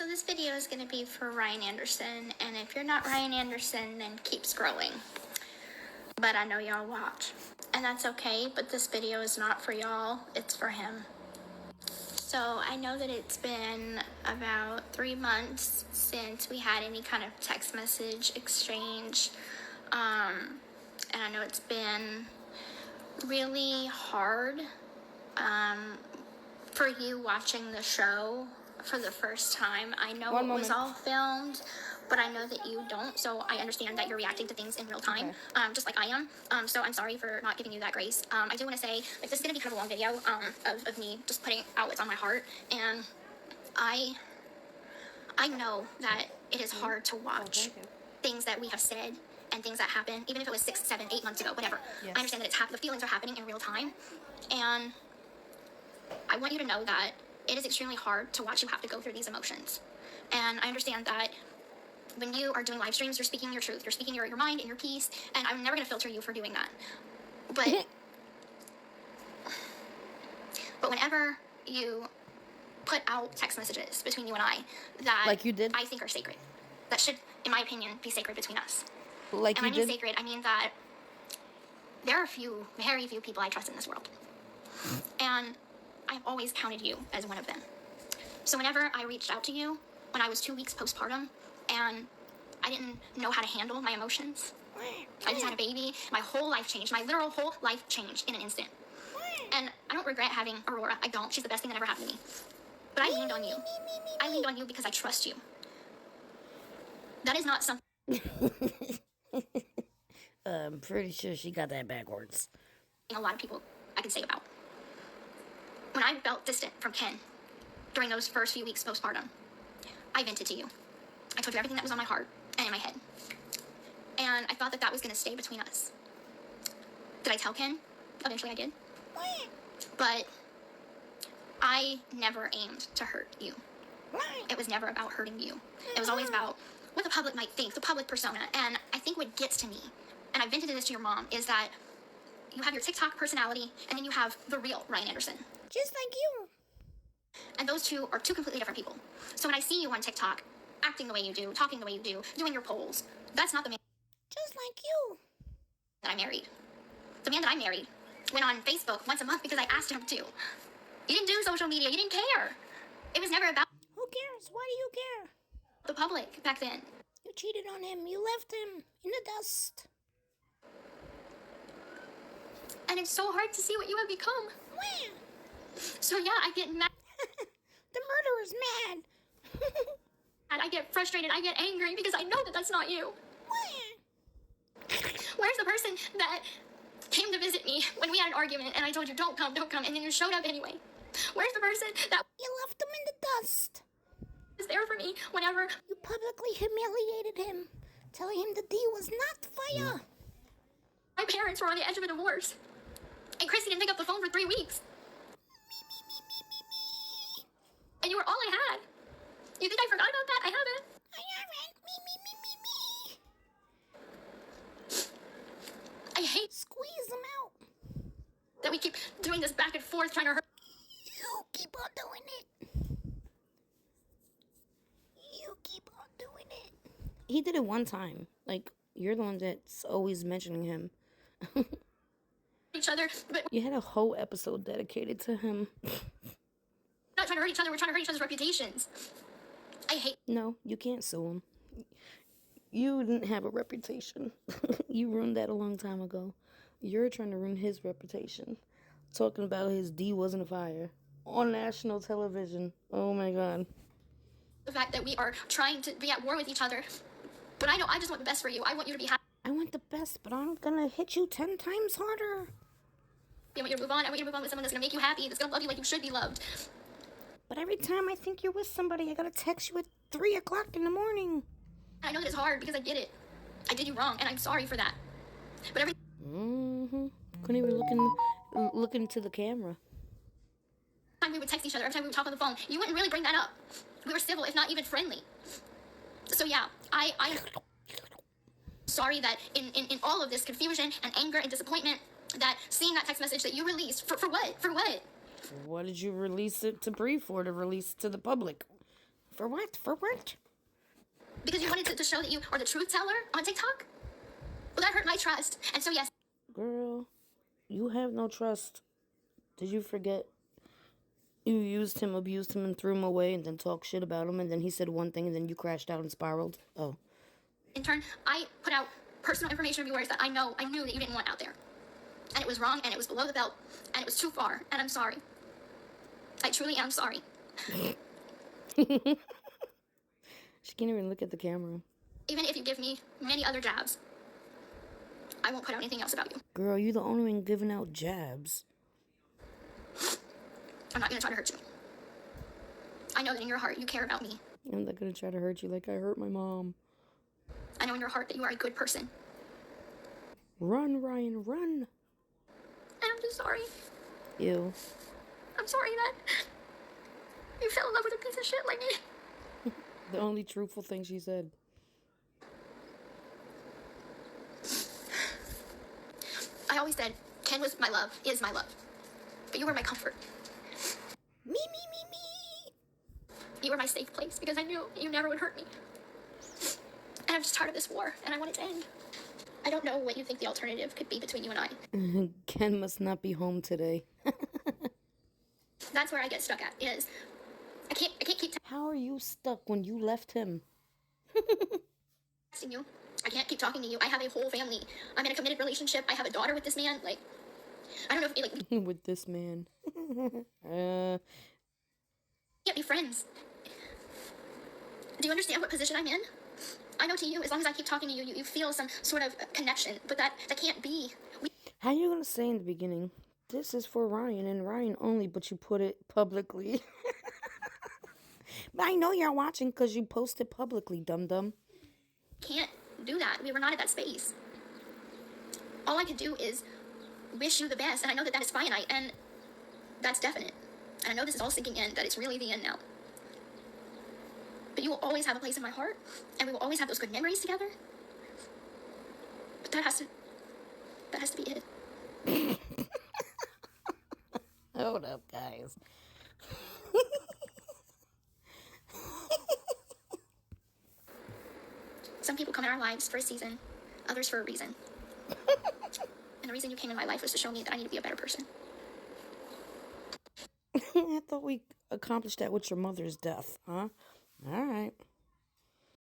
this video is going to be for Ryan Anderson, and if you're not Ryan Anderson, then keep scrolling. But I know y'all watch, and that's okay, but this video is not for y'all, it's for him. So I know that it's been about 3 months since we had any kind of text message exchange, and I know it's been really hard for you watching the show for the first time. I know it was all filmed, but I know that you don't, so I understand that you're reacting to things in real time, just like I am. So I'm sorry for not giving you that grace. I do want to say, like, this is going to be kind of a long video of me just putting out what's on my heart, and I know that it is hard to watch things that we have said and things that happen, even if it was 6, 7, 8 months ago, whatever. Yes. I understand that the feelings are happening in real time, and I want you to know that it is extremely hard to watch you have to go through these emotions. And I understand that when you are doing live streams, you're speaking your truth. You're speaking your mind and your peace, and I'm never going to filter you for doing that. But whenever you put out text messages between you and I that like you did, I think are sacred, that should, in my opinion, be sacred between us. Like and you I mean did? Sacred, I mean that there are very few people I trust in this world. And I've always counted you as one of them. So whenever I reached out to you when I was 2 weeks postpartum and I didn't know how to handle my emotions, I just had a baby, my whole life changed. My literal whole life changed in an instant. And I don't regret having Aurora. I don't. She's the best thing that ever happened to me. But I leaned on you. I leaned on you because I trust you. That is not something... I'm pretty sure she got that backwards. A lot of people I can say about. When I felt distant from Ken during those first few weeks postpartum, I vented to you. I told you everything that was on my heart and in my head. And I thought that was going to stay between us. Did I tell Ken? Eventually I did. But I never aimed to hurt you. It was never about hurting you. It was always about what the public might think, the public persona. And I think what gets to me, and I vented this to your mom, is that you have your TikTok personality, and then you have the real Ryan Anderson. Just like you. And those two are two completely different people. So when I see you on TikTok, acting the way you do, talking the way you do, doing your polls, that's not the man. Just like you. That I married. The man that I married went on Facebook once a month because I asked him to. You didn't do social media. You didn't care. It was never about... Who cares? Why do you care? The public back then. You cheated on him. You left him in the dust. And it's so hard to see what you have become. Where? So yeah, I get mad. The murderer's mad. And I get frustrated. I get angry because I know that that's not you. Where? Where's the person that came to visit me when we had an argument and I told you don't come, and then you showed up anyway? Where's the person that... You left him in the dust. ...was there for me whenever... You publicly humiliated him, telling him the D was not fire. My parents were on the edge of a divorce. And Chrissy didn't pick up the phone for 3 weeks. And you were all I had. You think I forgot about that? I haven't. I haven't. I hate... Squeeze them out. ...that we keep doing this back and forth trying to hurt... You keep on doing it. You keep on doing it. He did it one time. Like, you're the one that's always mentioning him. each other, but... You had a whole episode dedicated to him. Not trying to hurt each other, we're trying to hurt each other's reputations. I hate... No, you can't sue him. You didn't have a reputation. You ruined that a long time ago. You're trying to ruin his reputation. Talking about his D wasn't a fire. On national television. Oh my god. The fact that we are trying to be at war with each other. But I know I just want the best for you. I want you to be happy. I want the best, but I'm gonna hit you 10 times harder. I want you to move on. I want you to move on with someone that's gonna make you happy, that's gonna love you like you should be loved. But every time I think you're with somebody, I gotta text you at 3 o'clock in the morning. I know that it's hard because I get it. I did you wrong, and I'm sorry for that. But every... Couldn't even look into the camera. time we would text each other, every time we would talk on the phone, you wouldn't really bring that up. We were civil, if not even friendly. So yeah, I'm sorry that in all of this confusion and anger and disappointment, that seeing that text message that you released, for what? For what? What did you release it to Bree for? To release to the public? For what? For what? Because you wanted to show that you are the truth teller on TikTok? Well, that hurt my trust. And so, yes. Girl, you have no trust. Did you forget? You used him, abused him, and threw him away, and then talked shit about him, and then he said one thing, and then you crashed out and spiraled. Oh. In turn, I put out personal information of yours that I knew that you didn't want out there. And it was wrong, and it was below the belt, and it was too far, and I'm sorry. I truly am sorry. She can't even look at the camera. Even if you give me many other jabs, I won't put out anything else about you. Girl, you the only one giving out jabs. I'm not going to try to hurt you. I know that in your heart you care about me. I'm not going to try to hurt you like I hurt my mom. I know in your heart that you are a good person. Run, Ryan, run. And I'm just sorry. Ew. I'm sorry that you fell in love with a piece of shit like me. The only truthful thing she said. I always said Ken was my love, is my love. But you were my comfort. Me. You were my safe place because I knew you never would hurt me. And I'm just tired of this war, and I want it to end. I don't know what you think the alternative could be between you and I. Ken must not be home today. That's where I get stuck at, is I can't keep How are you stuck when you left him? texting you. I can't keep talking to you. I have a whole family. I'm in a committed relationship. I have a daughter with this man. Like, I don't know if, like... With this man. We can't be friends. Do you understand what position I'm in? I know to you, as long as I keep talking to you, you feel some sort of connection, but that can't be. How are you going to say in the beginning, this is for Ryan and Ryan only, but you put it publicly? But I know you're watching because you posted publicly, dum-dum. Can't do that. We were not at that space. All I could do is wish you the best, and I know that is finite, and that's definite. And I know this is all sinking in, that it's really the end now. But you will always have a place in my heart, and we will always have those good memories together. But that has to be it. Hold up, guys. Some people come in our lives for a season, others for a reason. And the reason you came in my life was to show me that I need to be a better person. I thought we accomplished that with your mother's death, huh? All right.